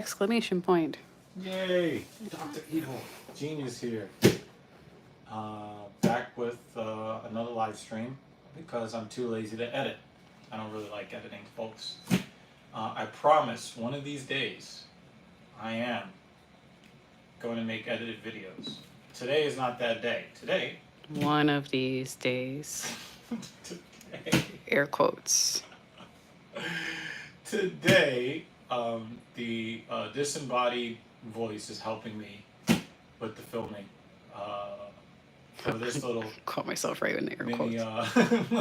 Exclamation point. Yay! Dr. Evil, genius here. Back with another live stream because I'm too lazy to edit. I don't really like editing, folks. I promise one of these days I am going to make edited videos. Today is not that day. Today. One of these days. Today. Air quotes. Today, the disembodied voice is helping me with the filming for this little Caught myself right in the air mini,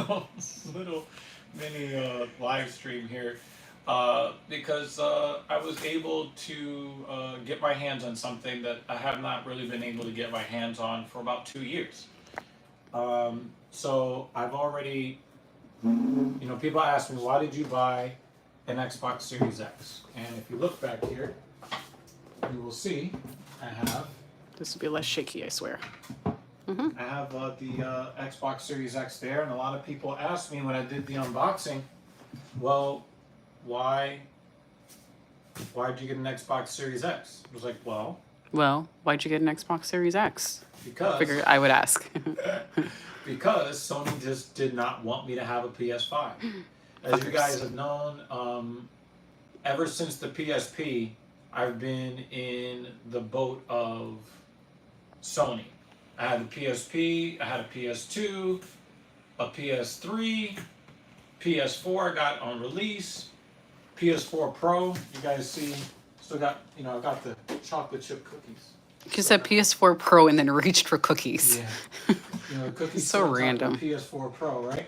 quotes. little mini live stream here because I was able to get my hands on something that I have not really been able to get my hands on for about 2 years. So I've already, people ask me, why did you buy an Xbox Series X? And if you look back here, you will see I have. This will be less shaky, I swear. I have the Xbox Series X there, and a lot of people asked me when I did the unboxing, well, why'd you get an Xbox Series X? I was like, well, why'd you get an Xbox Series X? because Figured I would ask. because Sony just did not want me to have a PS5. As you guys have known, ever since the PSP, I've been in the boat of Sony. I had the PSP, I had a PS2, a PS3, PS4 I got on release, PS4 Pro. You guys see, still got, I got the chocolate chip cookies. You said PS4 Pro and then reached for cookies. Yeah. The cookies. So random. PS4 Pro, right?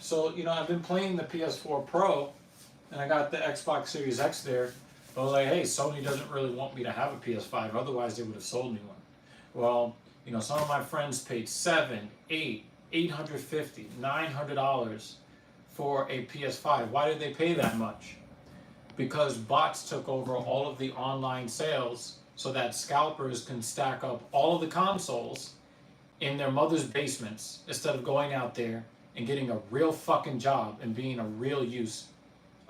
So, I've been playing the PS4 Pro, and I got the Xbox Series X there. I was like, hey, Sony doesn't really want me to have a PS5, otherwise they would have sold me one. Well, some of my friends paid $700, $800, $850, $900 for a PS5. Why did they pay that much? Because bots took over all of the online sales so that scalpers can stack up all of the consoles in their mother's basements instead of going out there and getting a real fucking job and being a real use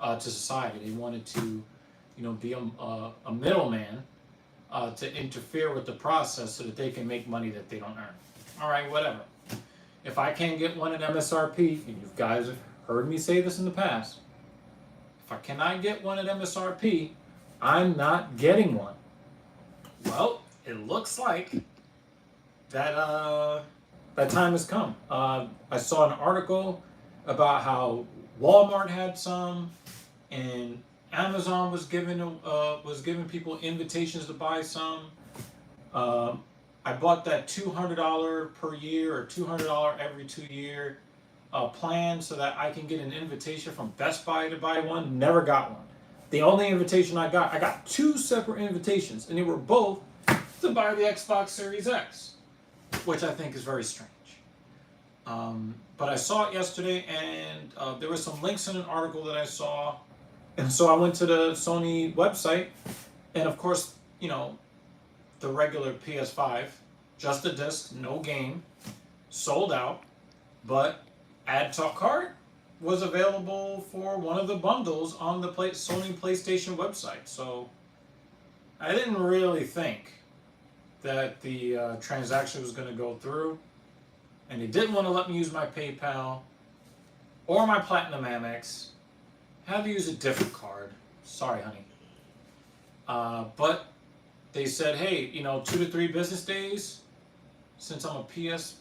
to society. They wanted to, be a middleman to interfere with the process so that they can make money that they don't earn. All right, whatever. If I can't get one at MSRP, and you guys have heard me say this in the past, if I cannot get one at MSRP, I'm not getting one. Well, it looks like that that time has come. I saw an article about how Walmart had some, and Amazon was giving people invitations to buy some. I bought that $200 per year or $200 every 2 year plan so that I can get an invitation from Best Buy to buy one. Never got one. The only invitation I got 2 separate invitations, and they were both to buy the Xbox Series X, which I think is very strange. But I saw it yesterday, and there were some links in an article that I saw, and so I went to the Sony website, and of course, the regular PS5, just a disc, no game, sold out, but Add to Cart was available for one of the bundles on the Sony PlayStation website. So I didn't really think that the transaction was going to go through, and they didn't want to let me use my PayPal or my Platinum Amex. Had to use a different card. Sorry, honey. But they said, hey, 2 to 3 business days, since I'm a PS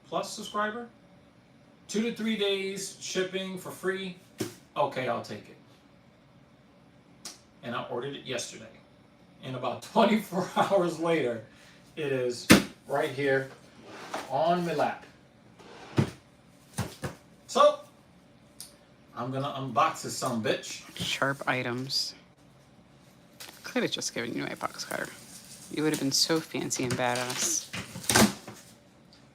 Plus subscriber, 2 to 3 days shipping for free. Okay, I'll take it. And I ordered it yesterday. And about 24 hours later, it is right here on my lap. So, I'm gonna unbox this bitch. Sharp items. Could have just given you my box cutter. You would have been so fancy and badass.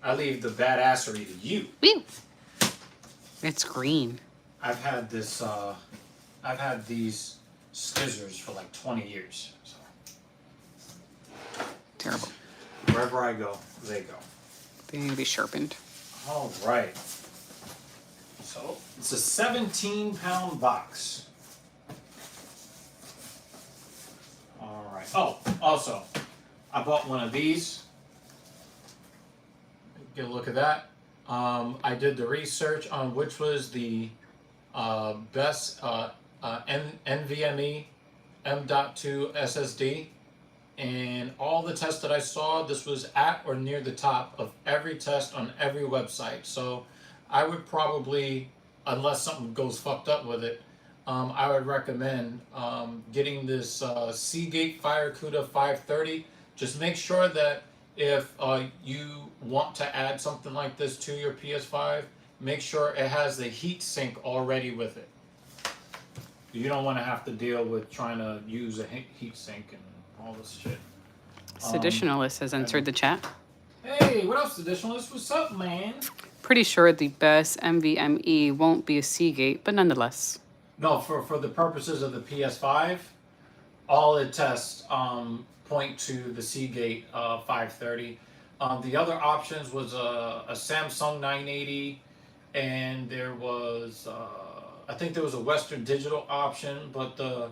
I leave the badassery to you. Woo! It's green. I've had these scissors for like 20 years. So. Terrible. Wherever I go, they go. They need to be sharpened. All right. So it's a 17-pound box. Oh, also, I bought one of these. Get a look at that. I did the research on which was the best NVMe M.2 SSD, and all the tests that I saw, this was at or near the top of every test on every website. So I would probably, unless something goes fucked up with it, I would recommend getting this Seagate FireCuda 530. Just make sure that if you want to add something like this to your PS5, make sure it has the heat sink already with it. You don't want to have to deal with trying to use a heat sink and all this shit. Seditionalist has entered the chat. Hey, what up, Seditionalist? What's up, man? Pretty sure the best NVMe won't be a Seagate, but nonetheless. No, for the purposes of the PS5, all the tests point to the Seagate 530. The other options was a Samsung 980, and there was I think there was a Western Digital option, but the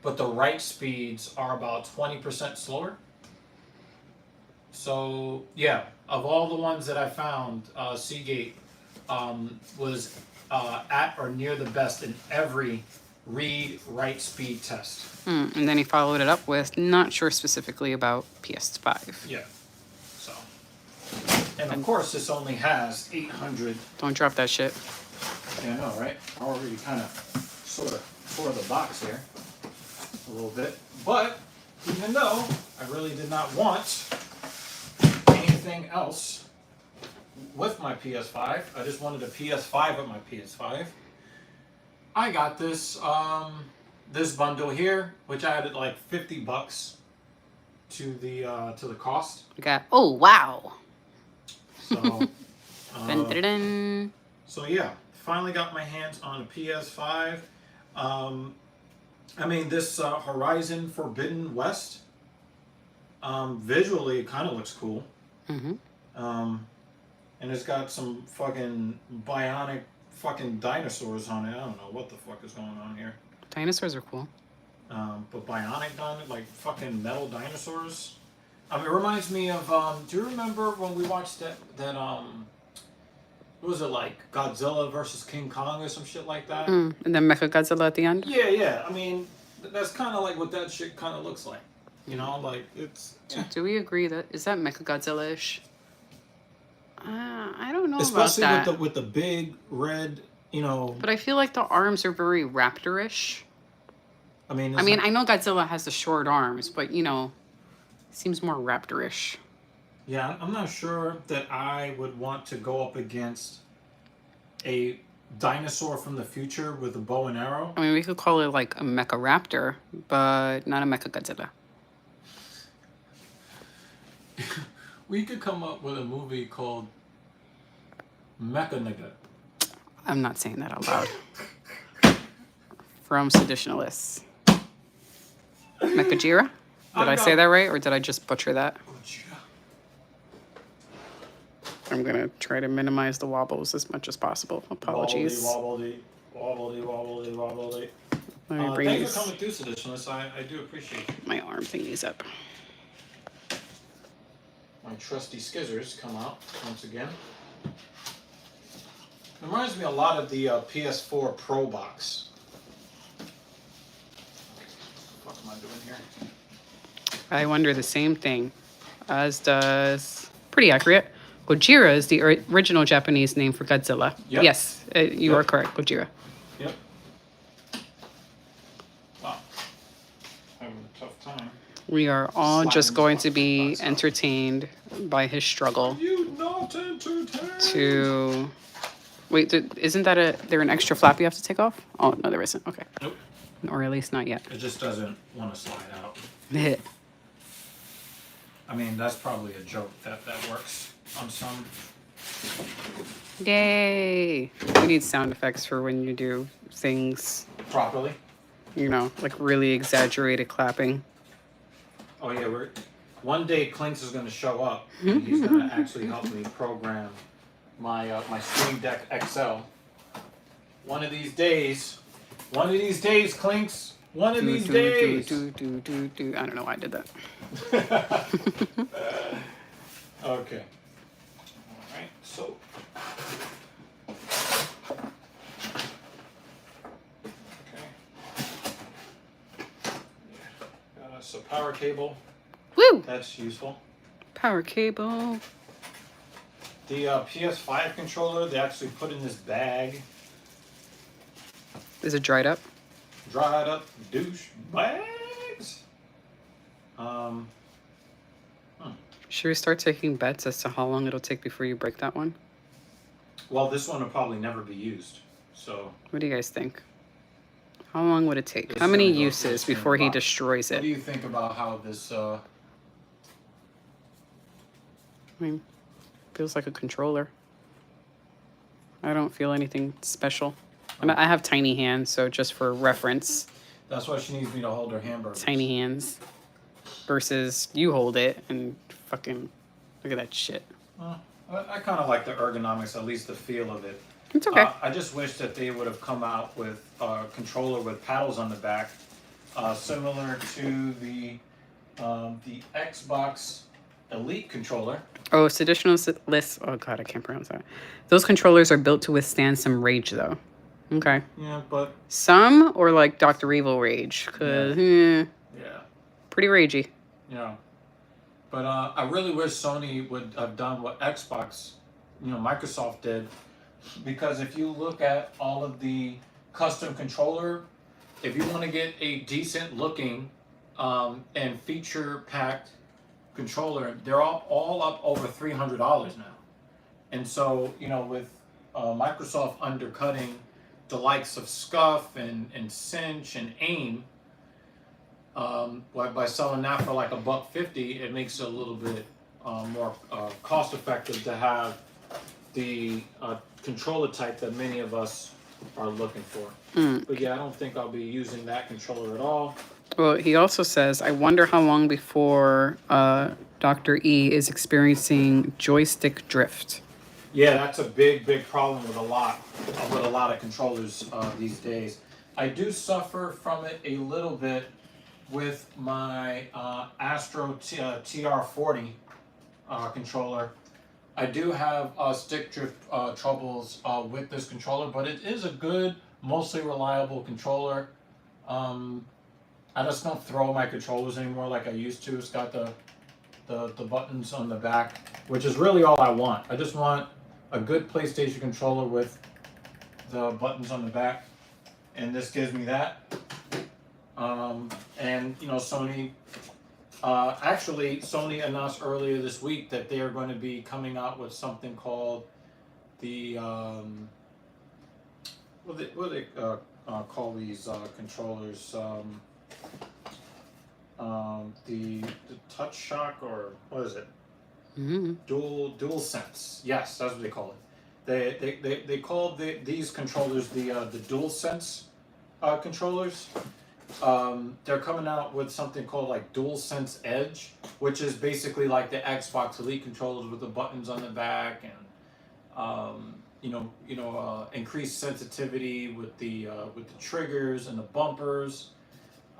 write speeds are about 20% slower. So yeah, of all the ones that I found, Seagate was at or near the best in every read-write speed test. And then he followed it up with, not sure specifically about PS5. Yeah. So, and of course, this only has 800. Don't drop that shit. Yeah, I know, right? I already kind of sort of tore the box here a little bit. But even though I really did not want anything else with my PS5, I just wanted a PS5 with my PS5. I got this this bundle here, which added like $50 to the cost. We got, oh wow. So Dun, dun, dun. so yeah, finally got my hands on a PS5. I mean, this Horizon Forbidden West, visually it kind of looks cool. Mm-hmm. And it's got some fucking bionic fucking dinosaurs on it. I don't know what the fuck is going on here. Dinosaurs are cool. But bionic like fucking metal dinosaurs. It reminds me of, do you remember when we watched that what was it, like Godzilla versus King Kong or some shit like that? And then Mechagodzilla at the end. Yeah. I mean, that's kind of like what that shit kind of looks like. You know, like it's. Do we agree that is that Mechagodzilla-ish? I don't know Especially about that. with the big red, you know. But I feel like the arms are very raptor-ish. I mean, I know Godzilla has the short arms, but you know, seems more raptor-ish. Yeah, I'm not sure that I would want to go up against a dinosaur from the future with a bow and arrow. I mean, we could call it like a Mecharaptor, but not a Mechagodzilla. We could come up with a movie called Mechanigga. I'm not saying that out loud. From Seditionalists. Mechajira? Did I say that right, or did I just butcher that? I'm going to try to minimize the wobbles as much as possible. Apologies. Wobbly. Let me bring Thanks these, for coming through, Seditionalists. I do appreciate it. my arm thingies up. My trusty skizzers come out once again. It reminds me a lot of the PS4 Pro box. What am I doing here? I wonder the same thing, as does, pretty accurate, Gojira is the original Japanese name for Godzilla. Yep. Yes, you are correct, Gojira. Yep. Wow. Having a tough time. We are all Sliding just going to the be box out. entertained by his struggle You not entertained. to... Wait, isn't that there an extra flap you have to take off? Oh, no, there isn't. Okay. Nope. Or at least not yet. It just doesn't want to slide out. Hit. I mean, that's probably a joke that works on some. Yay! We need sound effects for when you do things, Properly. you know, like really exaggerated clapping. Oh yeah, one day Clinks is going to show up. And he's going to actually help me program my my Stream Deck XL. One of these days, Clinks, One of these days. I don't know why I did that. Okay. All right. So. Okay. Got us a power cable. Woo! That's useful. Power cable. The PS5 controller, they actually put in this bag. Is it dried up? Dried up douche bags. Should we start taking bets as to how long it'll take before you break that one? Well, this one will probably never be used. So. What do you guys think? How long would it take? It's How many gonna go uses through before he box. destroys What it? do you think about how this? I mean, feels like a controller. I don't feel anything special. And I have tiny hands, so just for reference, That's why she needs me to hold her hamburger. tiny hands versus you hold it and fucking look at that shit. I kind of like the ergonomics, at least the feel of it. It's okay. I just wish that they would have come out with a controller with paddles on the back, similar to the Xbox Elite controller. Oh, it's additional list. Oh god, I can't pronounce that. Those controllers are built to withstand some rage, though. Okay. Yeah, but Some or like Dr. Evil rage, cause yeah, pretty ragey. yeah. But I really wish Sony would have done what Xbox, Microsoft did, because if you look at all of the custom controller, if you want to get a decent looking and feature packed controller, they're all up over $300 now. And so, with Microsoft undercutting the likes of Scuf and Cinch and AIM, by selling that for like $150, it makes it a little bit more cost effective to have the controller type that many of us are looking for. But yeah, I don't think I'll be using that controller at all. Well, he also says, I wonder how long before Dr. E is experiencing joystick drift. Yeah, that's a big problem with a lot of controllers these days. I do suffer from it a little bit with my Astro TR40 controller. I do have stick drift troubles with this controller, but it is a good, mostly reliable controller. I just don't throw my controllers anymore like I used to. It's got the buttons on the back, which is really all I want. I just want a good PlayStation controller with the buttons on the back, and this gives me that. And Sony announced earlier this week that they are going to be coming out with something called the what do they call these controllers? The Touch Shock, or what is it? Dual Sense. Yes, that's what they call it. They call these controllers the Dual Sense controllers. They're coming out with something called like DualSense Edge, which is basically like the Xbox Elite controllers with the buttons on the back and increased sensitivity with the triggers and the bumpers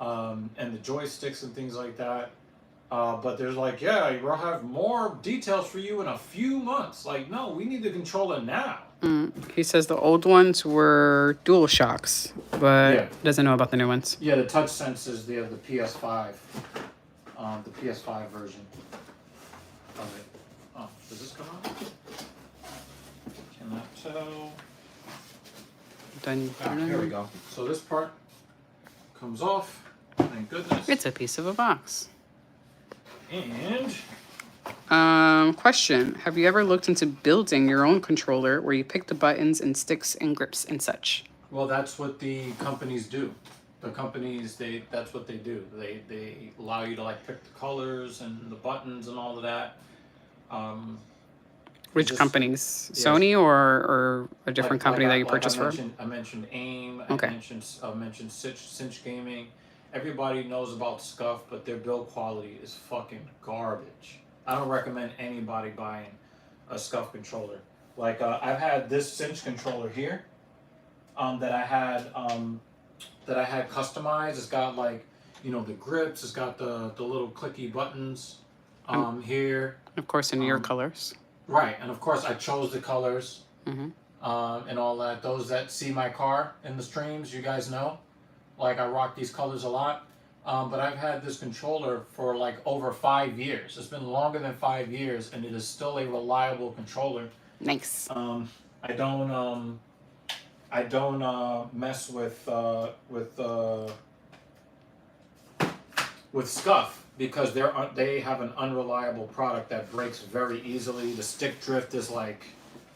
and the joysticks and things like that. But there's like, yeah, we'll have more details for you in a few months. Like, no, we need the controller now. He says the old ones were Dual Shocks, but doesn't know about the new ones. Yeah, the TouchSense is the PS5, the PS5 version of it. Oh, does this come out? Cannot tell. Here we go. So this part comes off. Thank goodness. It's a piece of a box. And question: have you ever looked into building your own controller where you pick the buttons and sticks and grips and such? Well, that's what the companies do. The companies, that's what they do. They allow you to like pick the colors and the buttons and all of that. Which companies? Yes. Sony or a different company that you purchased for? I mentioned AIM. Okay. I mentioned Cinch Gaming. Everybody knows about Scuf, but their build quality is fucking garbage. I don't recommend anybody buying a Scuf controller. Like I've had this Cinch controller here, that I had that I had customized. It's got like, you know, the grips. It's got the little clicky buttons here. Of course, in your Um, colors. Right, and of course I chose the colors Mm-hmm. and all that. Those that see my car in the streams, you guys know, like I rock these colors a lot. But I've had this controller for like over 5 years. It's been longer than 5 years, and it is still a reliable controller. Nice. I don't mess with Scuff because they have an unreliable product that breaks very easily. The stick drift is like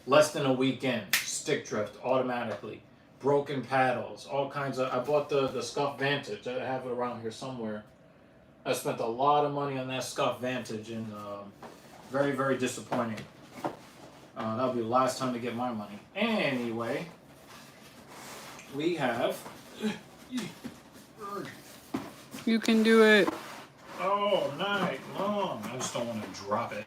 less than a weekend. Stick drift automatically, broken paddles, all kinds of. I bought the Scuff Vantage. I have it around here somewhere. I spent a lot of money on that Scuff Vantage, and very, very disappointing. That'll be the last time to get my money. Anyway, we have. You can do it. Oh, night long. I just don't want to drop it.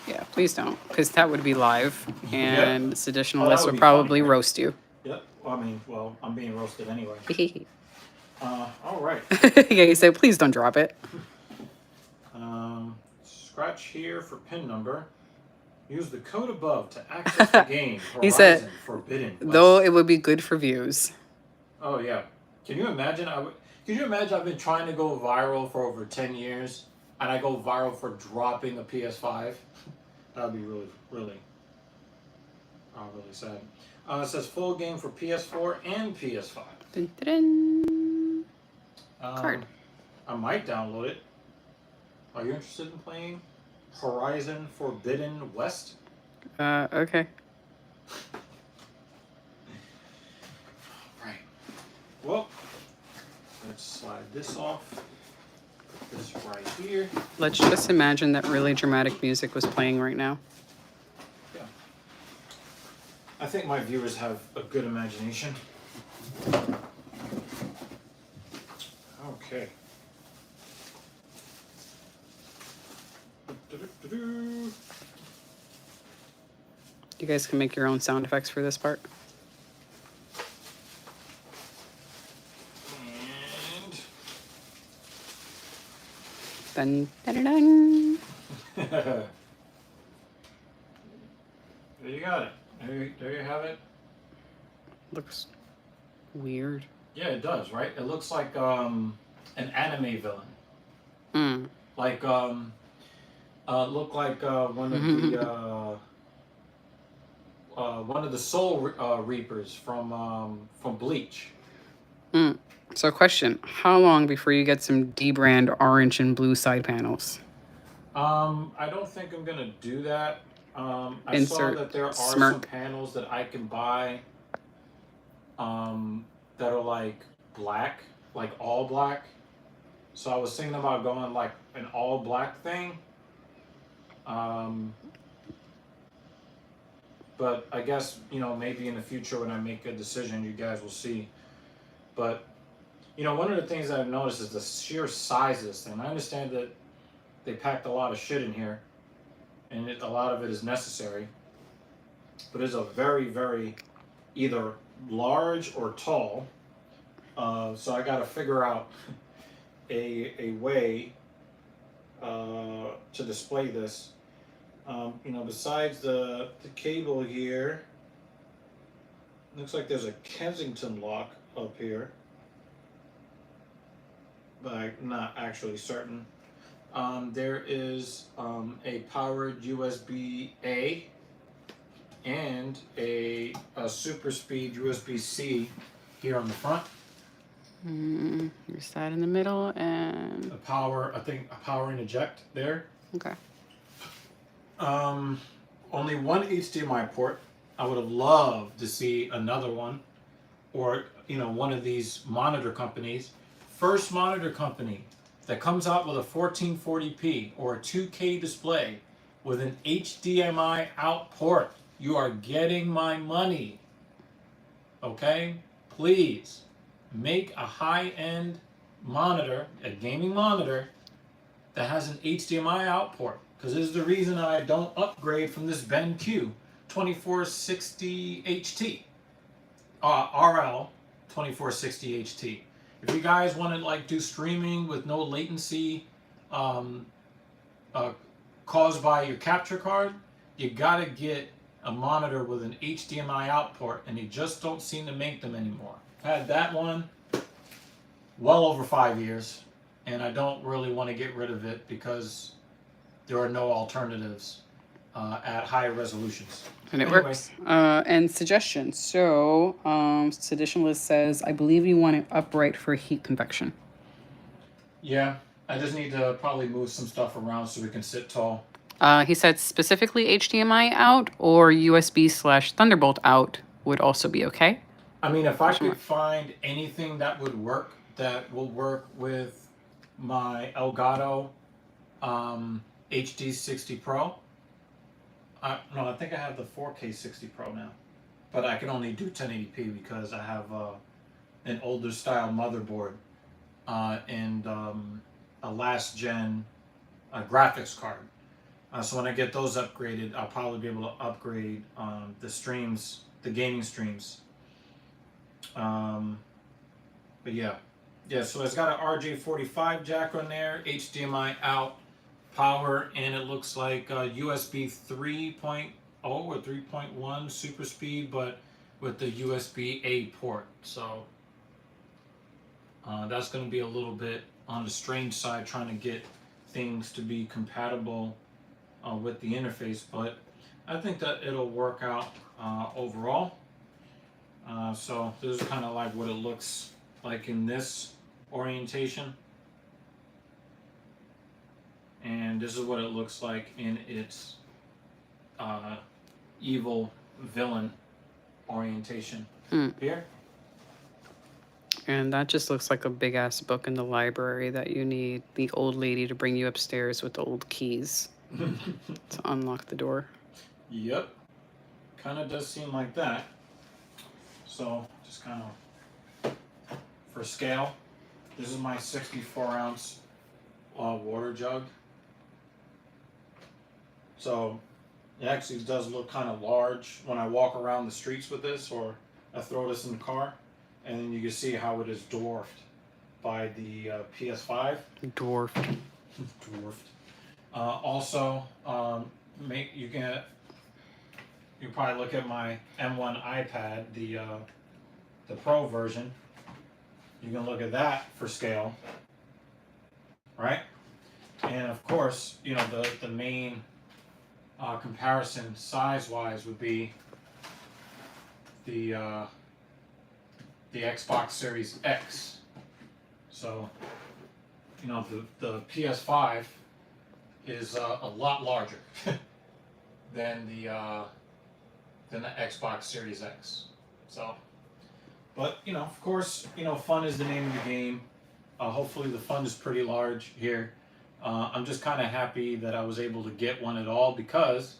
Yeah, please don't, because that would be live, and this additional Oh, that list would would be probably funny, right? roast you. Yep. Well, I mean, I'm being roasted anyway. All right. Yeah, he said, please don't drop it. Scratch here for PIN number. Use the code above to access the game. Horizon He said, Forbidden West. though it would be good for views. Oh yeah. Can you imagine? Can you imagine? I've been trying to go viral for over 10 years, and I go viral for dropping a PS5. That would be really, really, really sad. It says full game for PS4 and PS5. Dun, dun, dun. Card. I might download it. Are you interested in playing Horizon Forbidden West? Okay. Right. Well, let's slide this off. Put this right here. Let's just imagine that really dramatic music was playing right now. Yeah. I think my viewers have a good imagination. Okay. You guys can make your own sound effects for this part. And Dun, dun, dun, dun. there you got it. There you have it. Looks weird. Yeah, it does, right? It looks like an anime villain. Hmm. Like look like one of the Soul Reapers from Bleach. Mm. So, question: how long before you get some D-brand orange and blue side panels? I don't think I'm gonna do that. I saw Insert that there are some smirk. panels that I can buy. That are like black, like all black. So I was thinking about going like an all black thing. But I guess, you know, maybe in the future when I make a decision, you guys will see. But, you know, one of the things that I've noticed is the sheer size of this thing. I understand that they packed a lot of shit in here, and a lot of it is necessary. But it's a very, very either large or tall. So I got to figure out a way to display this. You know, besides the cable here, looks like there's a Kensington lock up here, but I'm not actually certain. There is a powered USB-A and a super speed USB-C here on the front. Here's that in the middle, and A power and eject there. okay. Only one HDMI port. I would have loved to see another one, or you know, one of these monitor companies. First monitor company that comes out with a 1440p or a 2K display with an HDMI out port. You are getting my money. Okay? Please make a high-end monitor, a gaming monitor, that has an HDMI out port. Because this is the reason I don't upgrade from this BenQ 2460 HT. RL 2460 HT. If you guys want to like do streaming with no latency, um, caused by your capture card, you gotta get a monitor with an HDMI out port, and they just don't seem to make them anymore. I've had that one well over 5 years, and I don't really want to get rid of it because there are no alternatives at higher resolutions. And it Anyway. works. And suggestions. So, Seditionalist says, I believe you want it upright for heat convection. Yeah, I just need to probably move some stuff around so we can sit tall. He said specifically HDMI out or USB/Thunderbolt out would also be okay. I mean, if I could find anything that would work, that will work with my Elgato HD 60 Pro. No, I think I have the 4K 60 Pro now, but I can only do 1080p because I have an older style motherboard and a last gen graphics card. So when I get those upgraded, I'll probably be able to upgrade the streams, the gaming streams. But yeah, so it's got an RJ45 jack on there, HDMI out, power, and it looks like USB 3.0 or 3.1 super speed, but with the USB-A port. So that's going to be a little bit on the strange side, trying to get things to be compatible with the interface, but I think that it'll work out overall. So this is kind of like what it looks like in this orientation, and this is what it looks like in its evil villain orientation here. And that just looks like a big ass book in the library that you need the old lady to bring you upstairs with the old keys to unlock the door. Yep, kind of does seem like that. So just kind of for scale, this is my 64-ounce water jug. So it actually does look kind of large when I walk around the streets with this, or I throw this in the car, and then you can see how it is dwarfed by the PS5. Dwarfed. Dwarfed. Also, you probably look at my M1 iPad, the Pro version. You can look at that for scale, right? And of course, you know, the main comparison size-wise would be the Xbox Series X. So, you know, the PS5 is a lot larger than the Xbox Series X. So, but you know, of course, you know, fun is the name of the game. Hopefully, the fun is pretty large here. I'm just kind of happy that I was able to get one at all, because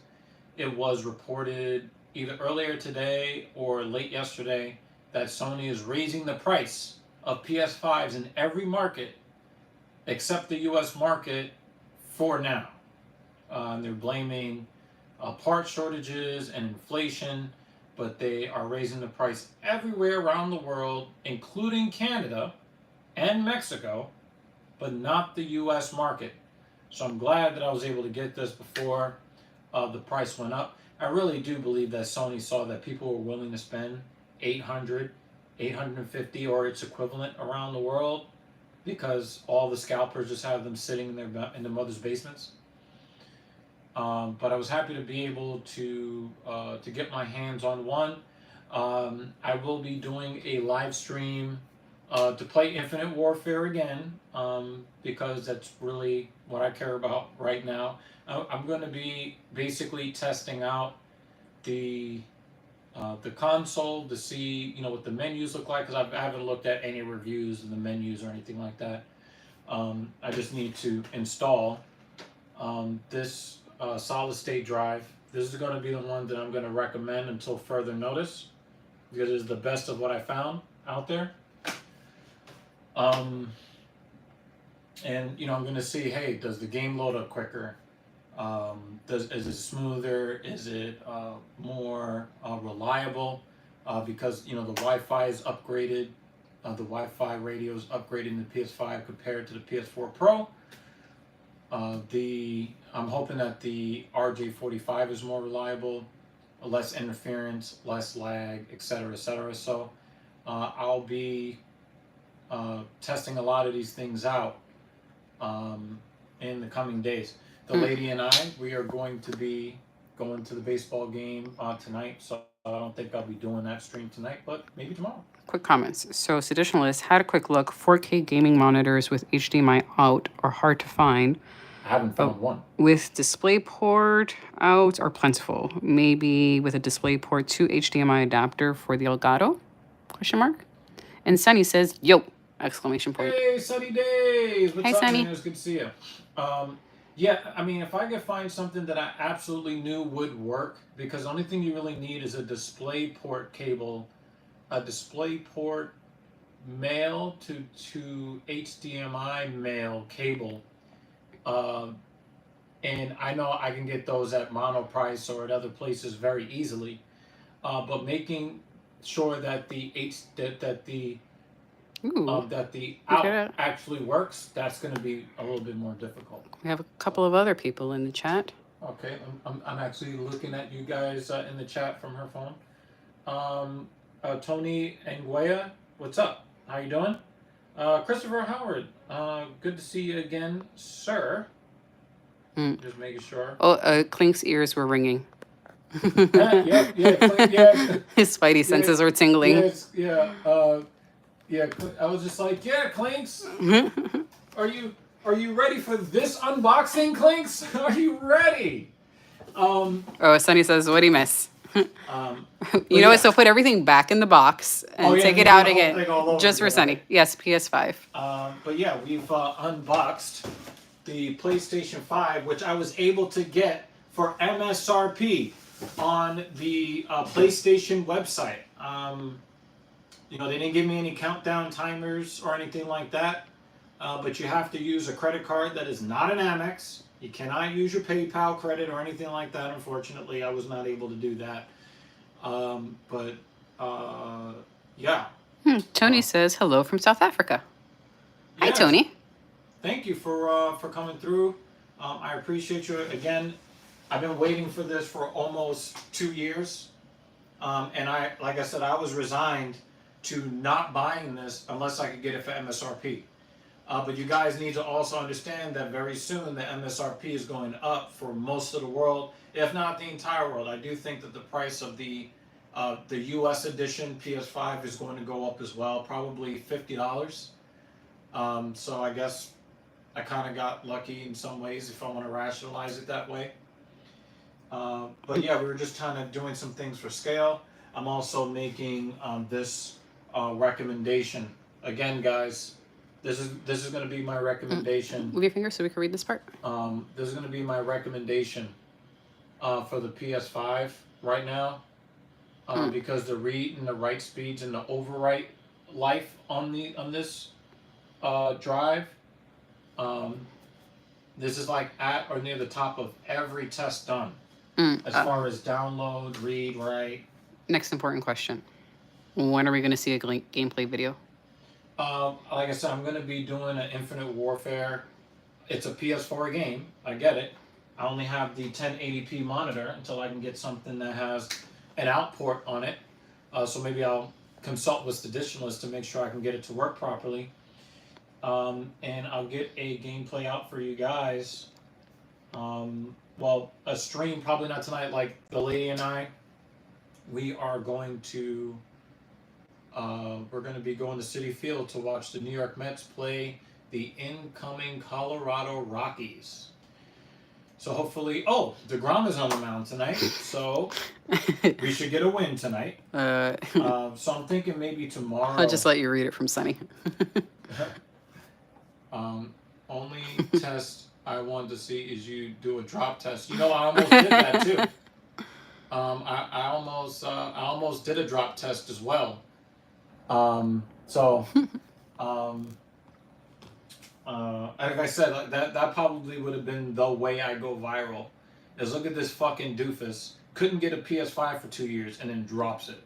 it was reported either earlier today or late yesterday that Sony is raising the price of PS5s in every market except the US market for now. They're blaming part shortages and inflation, but they are raising the price everywhere around the world, including Canada and Mexico, but not the US market. So I'm glad that I was able to get this before the price went up. I really do believe that Sony saw that people were willing to spend $800, $850 or its equivalent around the world, because all the scalpers just have them sitting in their mother's basements. But I was happy to be able to get my hands on one. I will be doing a live stream to play Infinite Warfare again, because that's really what I care about right now. I'm going to be basically testing out the console to see, you know, what the menus look like, because I haven't looked at any reviews of the menus or anything like that. I just need to install this solid state drive. This is going to be the one that I'm going to recommend until further notice, because it's the best of what I found out there. And you know, I'm going to see, hey, does the game load up quicker? Is it smoother? Is it more reliable? Because you know, the Wi-Fi is upgraded the Wi-Fi radios upgrading the PS5 compared to the PS4 Pro. I'm hoping that the RJ45 is more reliable, less interference, less lag, etc., etc. So I'll be testing a lot of these things out in the coming days. The lady and I, we are going to be going to the baseball game tonight, so I don't think I'll be doing that stream tonight, but maybe tomorrow. Quick comments. So, Seditionalist had a quick look. 4K gaming monitors with HDMI out are hard to find. I haven't found one. With DisplayPort out are plentiful. Maybe with a DisplayPort to HDMI adapter for the Elgato? Question mark. And Sunny says, "Yo!" Exclamation point. Hey, Sunny Days! What's Hey, up, Sunny. man? It's good to see you. Yeah, I mean, if I could find something that I absolutely knew would work, because the only thing you really need is a DisplayPort cable, a DisplayPort male to HDMI male cable, and I know I can get those at Monoprice or at other places very easily, but making sure that the Ooh, out Okay. actually works, that's going to be a little bit more difficult. We have a couple of other people in the chat. Okay, I'm actually looking at you guys in the chat from her phone. Tony Nguyen, what's up? How you doing? Christopher Howard, good to see you again, sir. Just making sure. Oh, Clink's ears were ringing. Yeah. His spidey senses were tingling. Yeah. I was just like, yeah, Clinks. Are you ready for this unboxing, Clinks? Are you ready? Oh, Sunny says, "What'd he miss?" You know what? yeah. So put everything back in the box and take it out again, just for Sunny. Yes, PS5. But yeah, we've unboxed the PlayStation 5, which I was able to get for MSRP on the PlayStation website. They didn't give me any countdown timers or anything like that, but you have to use a credit card that is not an Amex. You cannot use your PayPal credit or anything like that. Unfortunately, I was not able to do that. Yeah. Tony says hello from South Africa. Hi, Yes. Tony. Thank you for coming through. I appreciate you again. I've been waiting for this for almost 2 years, and like I said, I was resigned to not buying this unless I could get it for MSRP. But you guys need to also understand that very soon the MSRP is going up for most of the world, if not the entire world. I do think that the price of the US edition PS5 is going to go up as well, probably $50. So I guess I kind of got lucky in some ways, if I want to rationalize it that way. But yeah, we were just kind of doing some things for scale. I'm also making this recommendation. Again, guys, this is going to be my recommendation. Move your finger so we can read this part. This is going to be my recommendation for the PS5 right now, because the read and the write speeds and the overwrite life on this drive, this is like at or near the top of every test done, as far as download, read, write. Next important question. When are we going to see a gameplay video? Like I said, I'm going to be doing an Infinite Warfare. It's a PS4 game. I get it. I only have the 1080p monitor until I can get something that has an output on it. So maybe I'll consult with Seditionalist to make sure I can get it to work properly. And I'll get a gameplay out for you guys. Well, a stream, probably not tonight. Like the lady and I, we are going to... we're going to be going to Citi Field to watch the New York Mets play the incoming Colorado Rockies. So hopefully, DeGrom is on the mound tonight, so we should get a win tonight. So I'm thinking maybe tomorrow. I'll just let you read it from Sunny. Only test I wanted to see is you do a drop test. I almost did that too. I almost did a drop test as well. Like I said, that probably would have been the way I go viral. Is look at this fucking doofus, couldn't get a PS5 for 2 years and then drops it,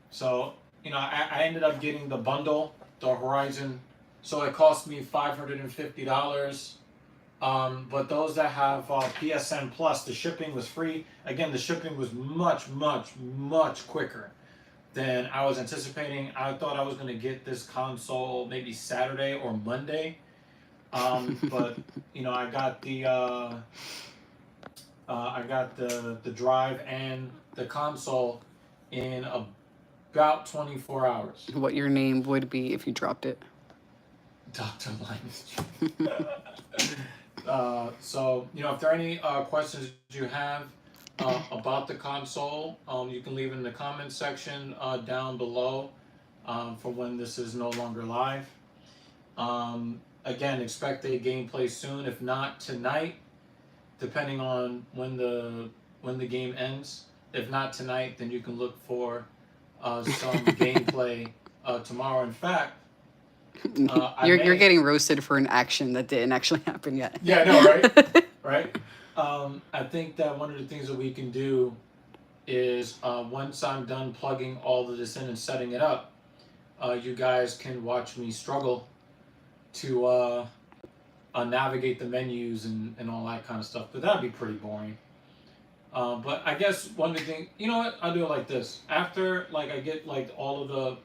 So I ended up getting the bundle, the Horizon, so it cost me $550. But those that have PSN Plus, the shipping was free. Again, the shipping was much, much, much quicker than I was anticipating. I thought I was going to get this console maybe Saturday or Monday. But I got the drive and the console in about 24 hours. What your name would be if you dropped it. Dr. Linus. So, if there are any questions you have about the console, you can leave in the comment section down below for when this is no longer live. Again, expect a gameplay soon, if not tonight, depending on when the game ends. If not tonight, then you can look for some gameplay tomorrow. In fact, you're getting roasted for an action that didn't actually happen yet. Yeah, I know, right? Right? I think that one of the things that we can do is once I'm done plugging all of this in and setting it up, you guys can watch me struggle to navigate the menus and all that kind of stuff. But that'd be pretty boring. But I guess one of the things, you know what? I'll do it like this. After I get all of the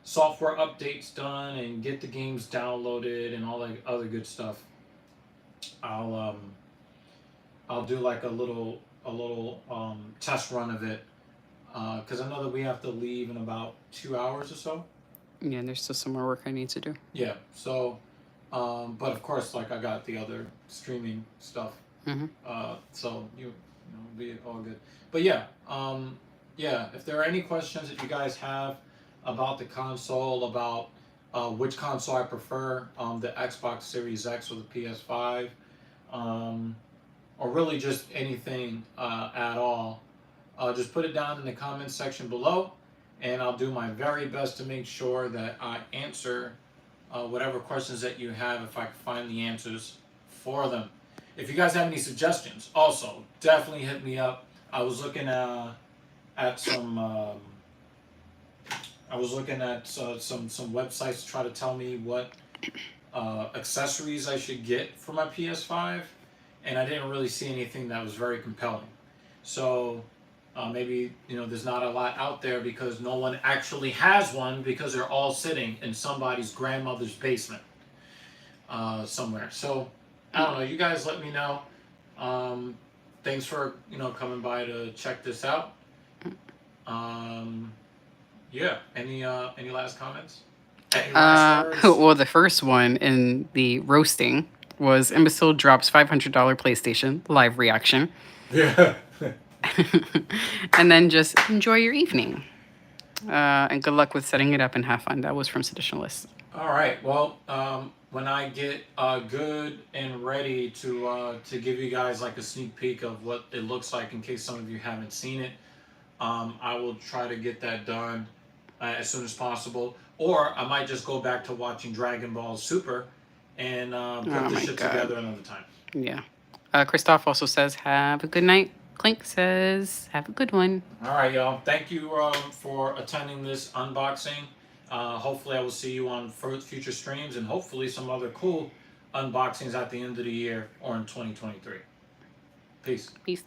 software updates done and get the games downloaded and all that other good stuff, I'll do a little test run of it, because I know that we have to leave in about 2 hours or so. Yeah, there's still some more work I need to do. Yeah, so but of course, I got the other streaming stuff. So you be all good. But yeah, if there are any questions that you guys have about the console, about which console I prefer, the Xbox Series X or the PS5, or really just anything at all, just put it down in the comments section below, and I'll do my very best to make sure that I answer whatever questions that you have, if I can find the answers for them. If you guys have any suggestions, also definitely hit me up. I was looking at some some websites to try to tell me what accessories I should get for my PS5, and I didn't really see anything that was very compelling. So maybe there's not a lot out there because no one actually has one, because they're all sitting in somebody's grandmother's basement somewhere. So I don't know. You guys let me know. Thanks for coming by to check this out. Yeah. Any last comments? Any last words? Well, the first one in the roasting was Imbecile drops $500 PlayStation live reaction. Yeah. And then just enjoy your evening. And good luck with setting it up and have fun. That was from Seditionalist. All right. Well, when I get good and ready to give you guys a sneak peek of what it looks like, in case some of you haven't seen it, I will try to get that done as soon as possible. Or I might just go back to watching Dragon Ball Super and put this shit together another time. Yeah. Christoph also says, have a good night. Clink says, have a good one. All right, y'all. Thank you for attending this unboxing. Hopefully I will see you on future streams, and hopefully some other cool unboxings at the end of the year or in 2023. Peace. Peace.